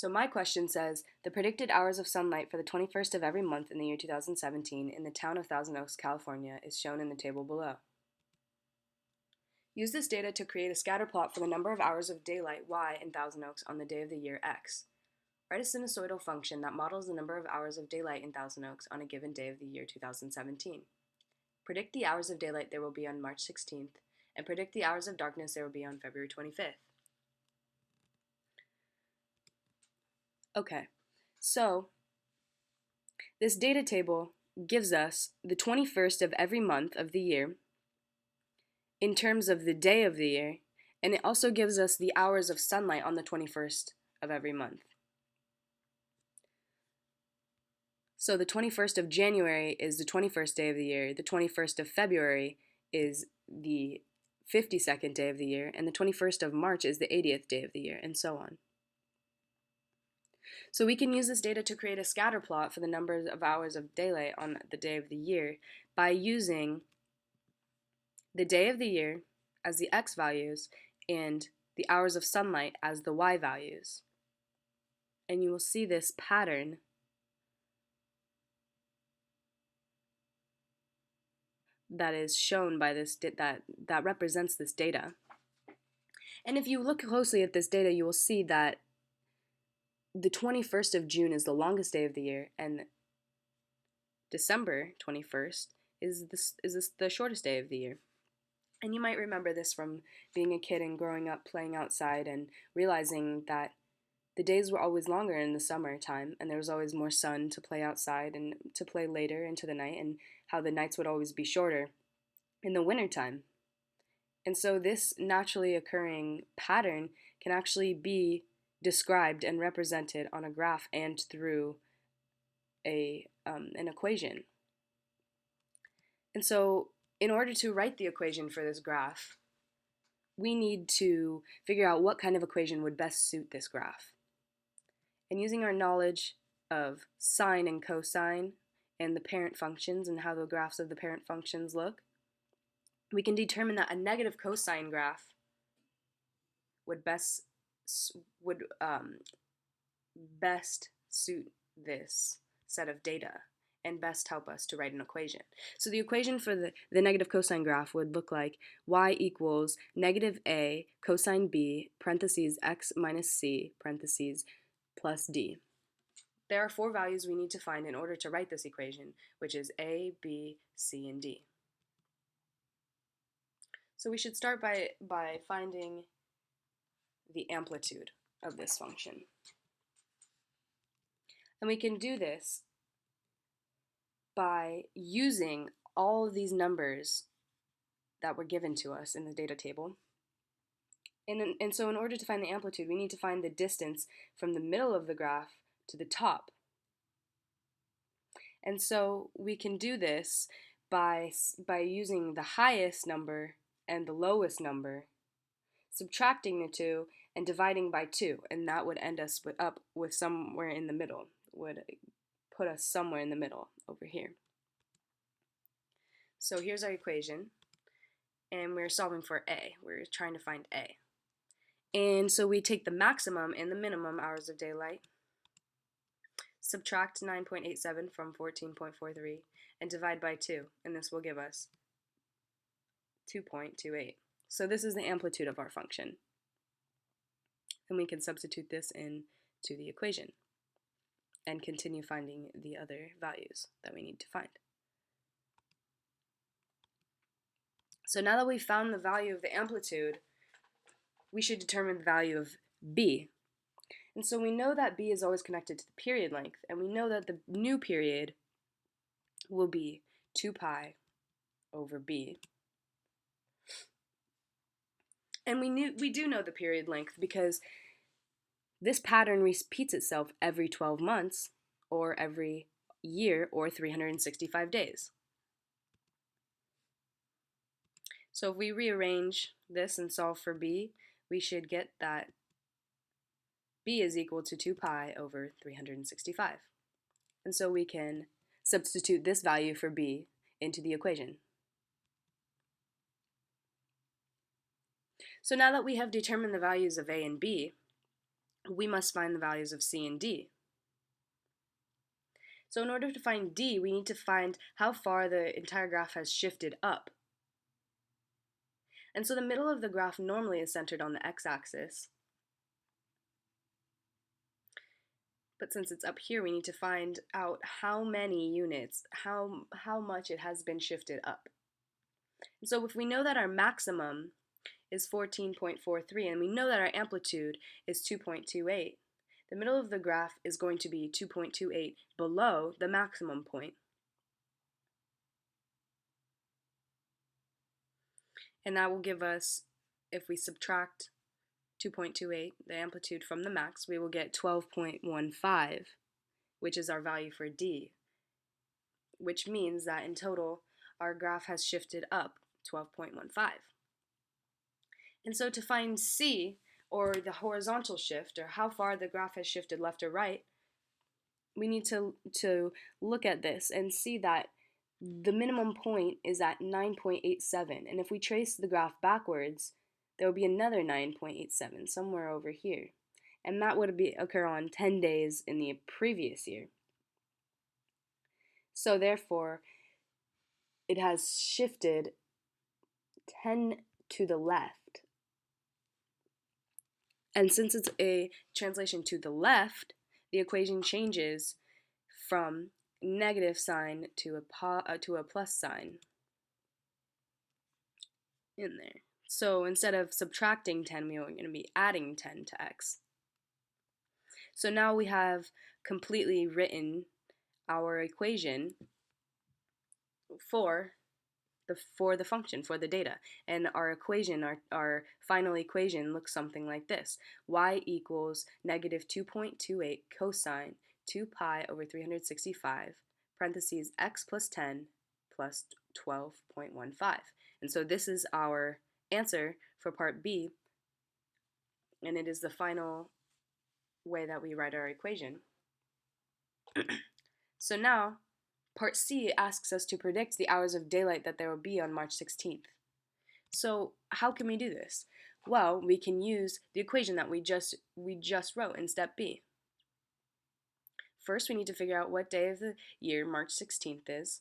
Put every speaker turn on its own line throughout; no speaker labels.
So my question says, the predicted hours of sunlight for the 21st of every month in the year 2017 in the town of Thousand Oaks, California is shown in the table below. Use this data to create a scatter plot for the number of hours of daylight y in Thousand Oaks on the day of the year x. Write a sinusoidal function that models the number of hours of daylight in Thousand Oaks on a given day of the year 2017. Predict the hours of daylight there will be on March 16th, and predict the hours of darkness there will be on February 25th. Okay, so this data table gives us the 21st of every month of the year in terms of the day of the year, and it also gives us the hours of sunlight on the 21st of every month. So the 21st of January is the 21st day of the year, the 21st of February is the 52nd day of the year, and the 21st of March is the 80th day of the year, and so on. So we can use this data to create a scatter plot for the number of hours of daylight on the day of the year by using the day of the year as the x values and the hours of sunlight as the y values. And you will see this pattern that is shown by this that represents this data. And if you look closely at this data, you will see that the 21st of June is the longest day of the year, and December 21st is the shortest day of the year. And you might remember this from being a kid and growing up playing outside and realizing that the days were always longer in the summertime, and there was always more sun to play outside and to play later into the night, and how the nights would always be shorter in the wintertime. And so this naturally occurring pattern can actually be described and represented on a graph and through an equation. And so in order to write the equation for this graph, we need to figure out what kind of equation would best suit this graph. And using our knowledge of sine and cosine and the parent functions and how the graphs of the parent functions look, we can determine that a negative cosine graph would best suit this set of data and best help us to write an equation. So the equation for the negative cosine graph would look like y equals negative a cosine b parentheses x minus c parentheses plus d. There are four values we need to find in order to write this equation, which is a, b, c, and d. So we should start by finding the amplitude of this function. And we can do this by using all of these numbers that were given to us in the data table. And so in order to find the amplitude, we need to find the distance from the middle of the graph to the top. And so we can do this by using the highest number and the lowest number, subtracting the two, and dividing by 2, and that would end us up with somewhere in the middle, would put us somewhere in the middle over here. So here's our equation, and we're solving for A. We're trying to find A. And so we take the maximum and the minimum hours of daylight, subtract 9.87 from 14.43, and divide by 2, and this will give us 2.28. So this is the amplitude of our function. And we can substitute this into the equation and continue finding the other values that we need to find. So now that we've found the value of the amplitude, we should determine the value of b. And so we know that b is always connected to the period length, and we know that the new period will be 2 pi over b. And we do know the period length because this pattern repeats itself every 12 months, or every year, or 365 days. So if we rearrange this and solve for b, we should get that b is equal to 2 pi over 365. And so we can substitute this value for b into the equation. So now that we have determined the values of a and b, we must find the values of C and D. So in order to find D, we need to find how far the entire graph has shifted up. And so the middle of the graph normally is centered on the x-axis. But since it's up here, we need to find out how many units, how much it has been shifted up. And so if we know that our maximum is 14.43 and we know that our amplitude is 2.28, the middle of the graph is going to be 2.28 below the maximum point. And that will give us, if we subtract 2.28, the amplitude from the max, we will get 12.15, which is our value for D, which means that in total, our graph has shifted up 12.15. And so to find C, or the horizontal shift, or how far the graph has shifted left or right, we need to look at this and see that the minimum point is at 9.87, and if we trace the graph backwards, there will be another 9.87 somewhere over here, and that would occur on 10 days in the previous year. So therefore, it has shifted 10 to the left. And since it's a translation to the left, the equation changes from negative sign to a plus sign in there. So instead of subtracting 10, we are going to be adding 10 to x. So now we have completely written our equation for the function, for the data. And our equation, our final equation looks something like this. Y equals negative 2.28 cosine 2 pi over 365, parentheses x plus 10 plus 12.15. And so this is our answer for part B, and it is the final way that we write our equation. So now, part C asks us to predict the hours of daylight that there will be on March 16th. So how can we do this? Well, we can use the equation that we just wrote in step B. First, we need to figure out what day of the year March 16th is,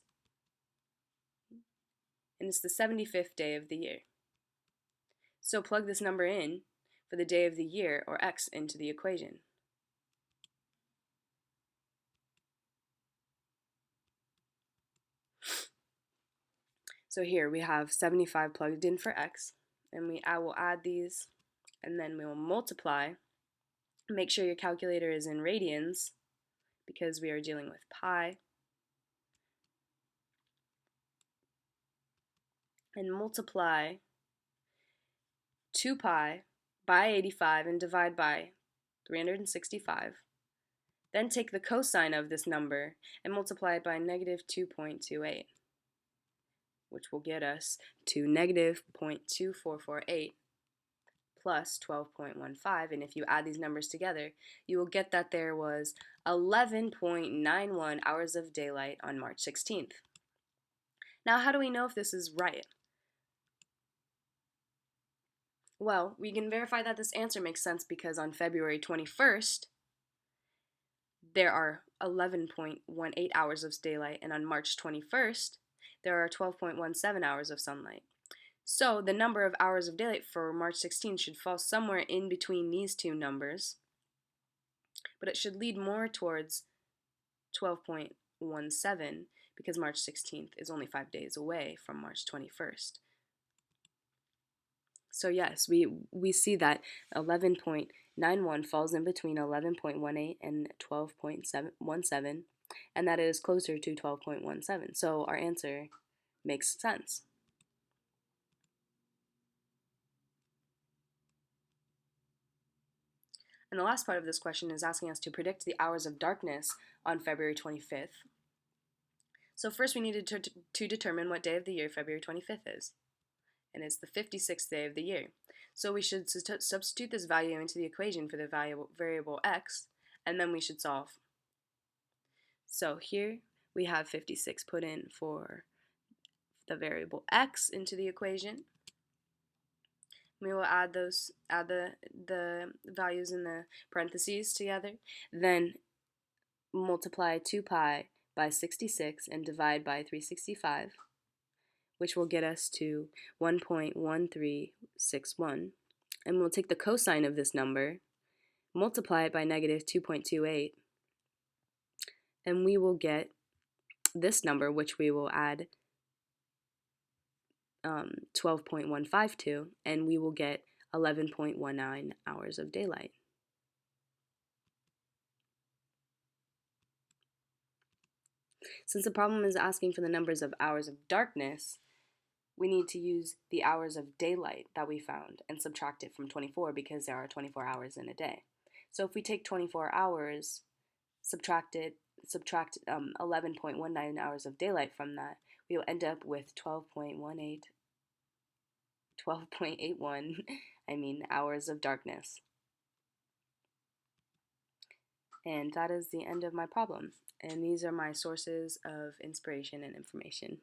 and it's the 75th day of the year. So plug this number in for the day of the year, or x, into the equation. So here we have 75 plugged in for x, and I will add these, and then we will multiply. Make sure your calculator is in radians, because we are dealing with pi. And multiply 2 pi by 85 and divide by 365. Then take the cosine of this number and multiply it by negative 2.28, which will get us to negative 0.2448 plus 12.15, and if you add these numbers together, you will get that there was 11.91 hours of daylight on March 16th. Now, how do we know if this is right? Well, we can verify that this answer makes sense because on February 21st, there are 11.18 hours of daylight, and on March 21st, there are 12.17 hours of sunlight. So the number of hours of daylight for March 16th should fall somewhere in between these two numbers, but it should lead more towards 12.17 because March 16th is only 5 days away from March 21st. So yes, we see that 11.91 falls in between 11.18 and 12.17, and that it is closer to 12.17. So our answer makes sense. And the last part of this question is asking us to predict the hours of darkness on February 25th. So first we needed to determine what day of the year February 25th is. And it's the 56th day of the year. So we should substitute this value into the equation for the variable x, and then we should solve. So here we have 56 put in for the variable x into the equation. We will add the values in the parentheses together, then multiply 2 pi by 66 and divide by 365, which will get us to 1.1361. And we'll take the cosine of this number, multiply it by negative 2.28, and we will get this number, which we will add 12.152, and we will get 11.19 hours of daylight. Since the problem is asking for the numbers of hours of darkness, we need to use the hours of daylight that we found and subtract it from 24 because there are 24 hours in a day. So if we take 24 hours, subtract 11.19 hours of daylight from that, we will end up with 12.81 hours of darkness. And that is the end of my problem. And these are my sources of inspiration and information.